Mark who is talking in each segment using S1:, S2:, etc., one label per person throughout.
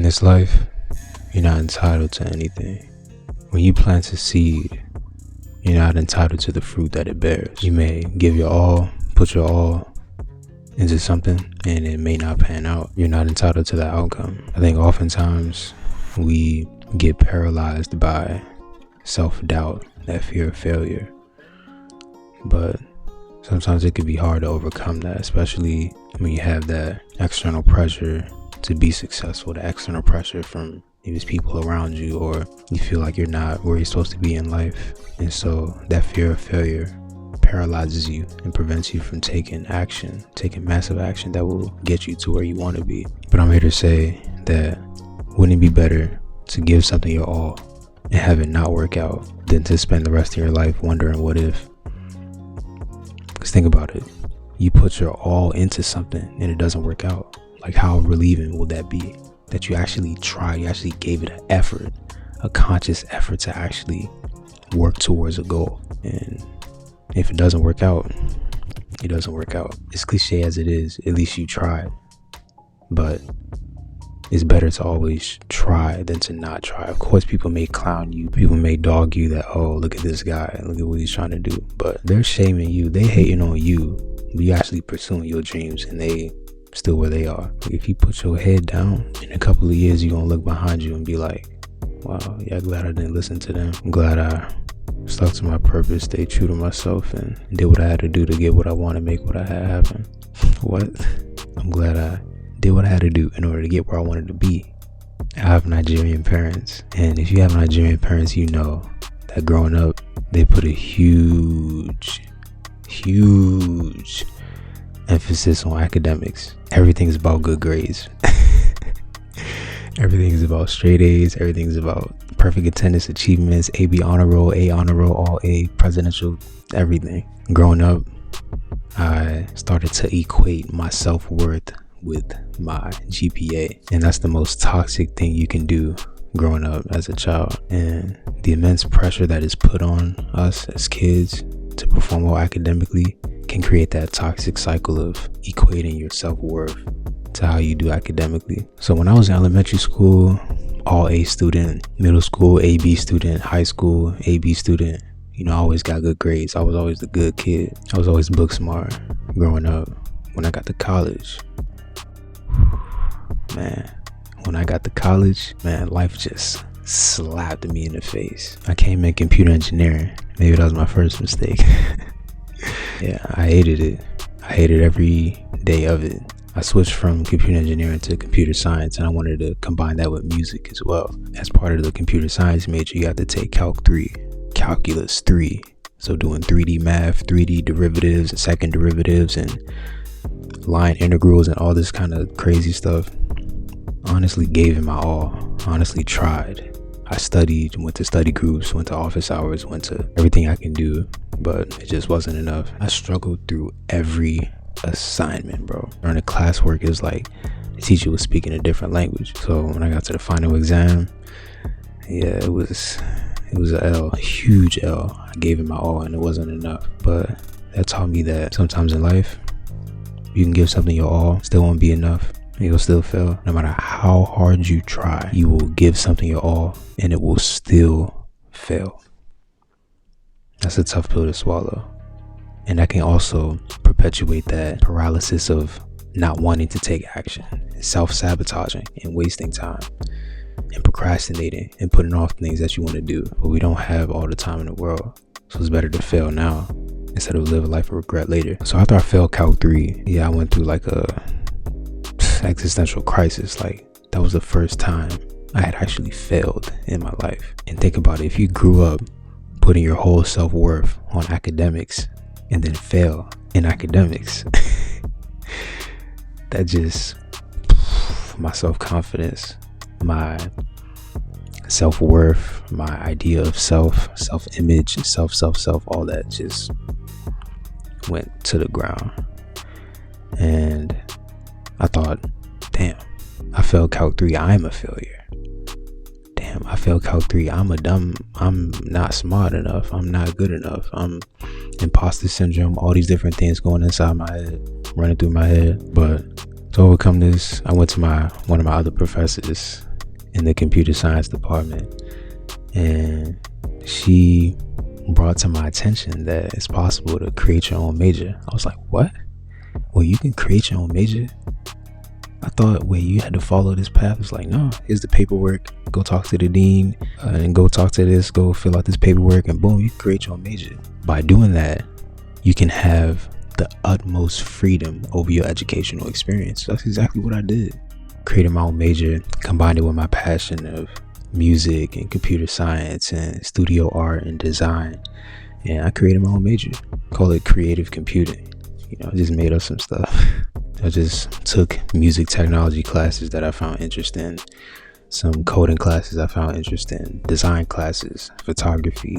S1: this life, you're not entitled to anything. When you plant a seed, you're not entitled to the fruit that it bears. You may give your all, put your all into something, and it may not pan out. You're not entitled to the outcome. I think oftentimes we get paralyzed by self-doubt, that fear of failure. But sometimes it can be hard to overcome that, especially when you have that external pressure to be successful, the external pressure from maybe it's people around you, or you feel like you're not where you're supposed to be in life. And so that fear of failure paralyzes you and prevents you from taking massive action that will get you to where you want to be. But I'm here to say that wouldn't it be better to give something your all and have it not work out than to spend the rest of your life wondering what if? Because think about it. You put your all into something and it doesn't work out. Like, how relieving will that be? That you actually tried, you actually gave it an effort, a conscious effort to actually work towards a goal. And if it doesn't work out, it doesn't work out. As cliche as it is, at least you tried. But it's better to always try than to not try. Of course, people may clown you. People may dog you that, oh, look at this guy, look at what he's trying to do. But they're shaming you. They hating on you. But you actually pursuing your dreams, and they still where they are. If you put your head down, in a couple of years, you're going to look behind you and be like, wow, yeah, glad I didn't listen to them. I'm glad I stuck to my purpose, stayed true to myself, and did what I had to do to get what I want to make what I had happen. What? I'm glad I did what I had to do in order to get where I wanted to be. I have Nigerian parents, and if you have Nigerian parents, you know that growing up, they put a huge emphasis on academics. Everything's about good grades. Everything's about straight A's. Everything's about perfect attendance, achievements, AB honor roll, A honor roll, all A, presidential, everything. Growing up, I started to equate my self-worth with my GPA, and that's the most toxic thing you can do growing up as a child. And the immense pressure that is put on us as kids to perform well academically can create that toxic cycle of equating your self-worth to how you do academically. So when I was in elementary school, all A student, middle school, AB student, high school, AB student, I always got good grades. I was always the good kid. I was always book smart growing up. When I got to college, life just slapped me in the face. I came in computer engineering. Maybe that was my first mistake. Yeah, I hated it. I hated every day of it. I switched from computer engineering to computer science, and I wanted to combine that with music as well. As part of the computer science major, you have to take Calculus 3. So doing 3D math, 3D derivatives, and second derivatives, and line integrals, and all this kind of crazy stuff. Honestly, gave it my all. Honestly, tried. I studied, went to study groups, went to office hours, went to everything I can do, but it just wasn't enough. I struggled through every assignment, bro. During the classwork, it was like the teacher was speaking a different language. So when I got to the final exam, yeah, it was an L, a huge L. I gave it my all, and it wasn't enough. But that taught me that sometimes in life, you can give something your all, still won't be enough. You'll still fail. No matter how hard you try, you will give something your all and it will still fail. That's a tough pill to swallow. And that can also perpetuate that paralysis of not wanting to take action, self-sabotaging and wasting time and procrastinating and putting off things that you want to do. But we don't have all the time in the world. So it's better to fail now instead of live a life of regret later. So after I failed Calc 3, I went through like a existential crisis. Like, that was the first time I had actually failed in my life. And think about it, if you grew up putting your whole self-worth on academics and then fail in academics, that just, my self-confidence, my self-worth, my idea of self-image, self, all that just went to the ground. And I thought, damn, I failed Calc 3, I'm a failure. Damn, I failed Calc 3, I'm not smart enough, I'm not good enough, I'm imposter syndrome, all these different things going inside my head, running through my head. But to overcome this, I went to one of my other professors, in the computer science department, and she brought to my attention that it's possible to create your own major. I was like, what? Well, you can create your own major? I thought, wait, you had to follow this path. It's like, no, here's the paperwork. Go talk to the dean and go talk to this, go fill out this paperwork, and boom, you can create your own major. By doing that, you can have the utmost freedom over your educational experience. That's exactly what I did. Created my own major, combined it with my passion of music and computer science and studio art and design. And I created my own major. Call it creative computing. I just made up some stuff. I just took music technology classes that I found interesting, some coding classes I found interesting, design classes, photography.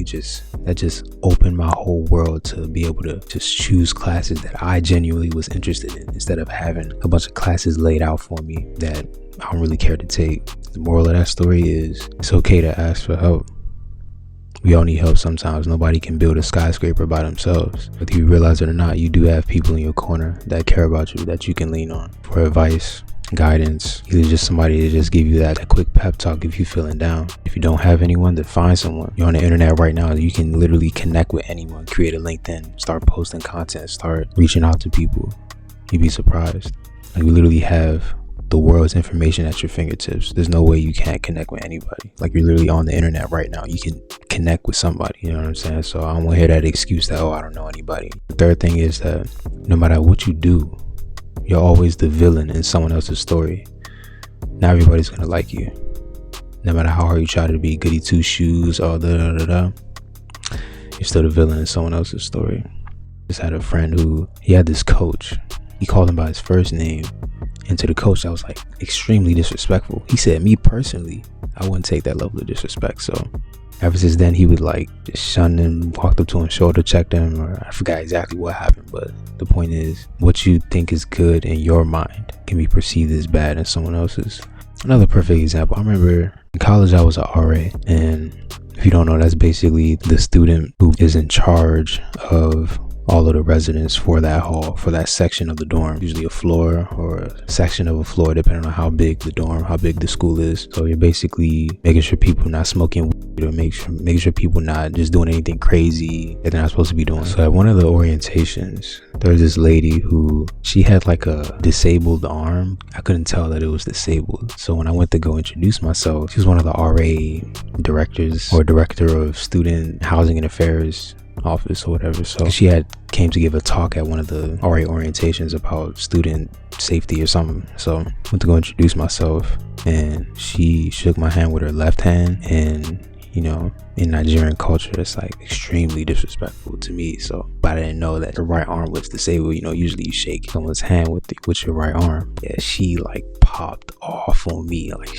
S1: That just opened my whole world to be able to just choose classes that I genuinely was interested in, instead of having a bunch of classes laid out for me that I don't really care to take. The moral of that story is, it's okay to ask for help. We all need help sometimes. Nobody can build a skyscraper by themselves. Whether you realize it or not, you do have people in your corner that care about you, that you can lean on for advice, guidance, either just somebody to just give you that quick pep talk if you're feeling down. If you don't have anyone, then find someone. You're on the internet right now. You can literally connect with anyone, create a LinkedIn, start posting content, start reaching out to people. You'd be surprised. Like, we literally have the world's information at your fingertips. There's no way you can't connect with anybody. Like, you're literally on the internet right now. You can connect with somebody, you know what I'm saying? So I don't want to hear that excuse that, oh, I don't know anybody. The third thing is that no matter what you do, you're always the villain in someone else's story. Not everybody's gonna like you. No matter how hard you try to be goody two shoes, all you're still the villain in someone else's story. Just had a friend who, he had this coach. He called him by his first name. And to the coach, that was like extremely disrespectful. He said, me personally, I wouldn't take that level of disrespect. So ever since then, he would like just shun him, walked up to him, shoulder checked him, or I forgot exactly what happened. But the point is, what you think is good in your mind can be perceived as bad in someone else's. Another perfect example, I remember in college, I was an RA. And if you don't know, that's basically the student who is in charge of all of the residents for that hall, for that section of the dorm, usually a floor or a section of a floor, depending on how big the dorm, how big the school is. So you're basically making sure people not smoking weed, or making sure people not just doing anything crazy that they're not supposed to be doing. So at one of the orientations, there was this lady who, she had like a disabled arm. I couldn't tell that it was disabled. So when I went to go introduce myself, she was one of the RA directors, or director of student housing and affairs office or whatever. So she had came to give a talk at one of the RA orientations about student safety or something. So I went to go introduce myself, and she shook my hand with her left hand, and in Nigerian culture, it's like extremely disrespectful to me. So, but I didn't know that her right arm was disabled. Usually you shake someone's hand with your right arm. Yeah, she like popped off on me. Like,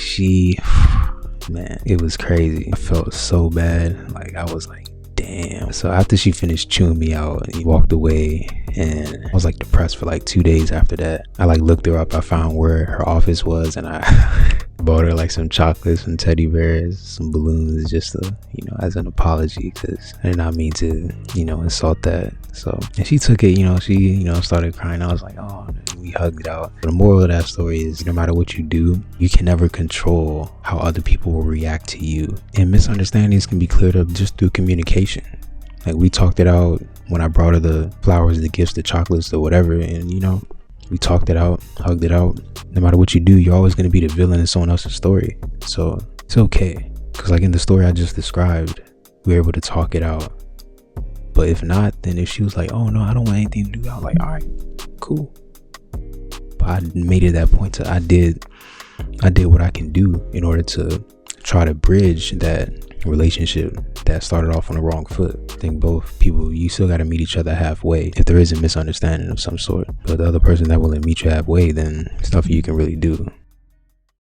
S1: man, it was crazy. I felt so bad. Like, I was like, damn. So after she finished chewing me out, he walked away, and I was like depressed for like 2 days after that. I like looked her up. I found where her office was, and I bought her like some chocolates, some teddy bears, some balloons, just to, as an apology, because I did not mean to, insult that. So, and she took it, she, started crying. I was like, oh, we hugged it out. But the moral of that story is, no matter what you do, you can never control how other people will react to you. And misunderstandings can be cleared up just through communication. Like, we talked it out when I brought her the flowers, the gifts, the chocolates, or whatever. And, we talked it out, hugged it out. No matter what you do, you're always going to be the villain in someone else's story. So it's okay. Because like in the story I just described, we were able to talk it out. But if not, then if she was like, oh no, I don't want anything to do, I was like, all right, cool. But I made it that point to I did what I can do in order to try to bridge that relationship that started off on the wrong foot. I think both people, you still got to meet each other halfway if there is a misunderstanding of some sort. But the other person that willing to meet you halfway, then it's nothing you can really do.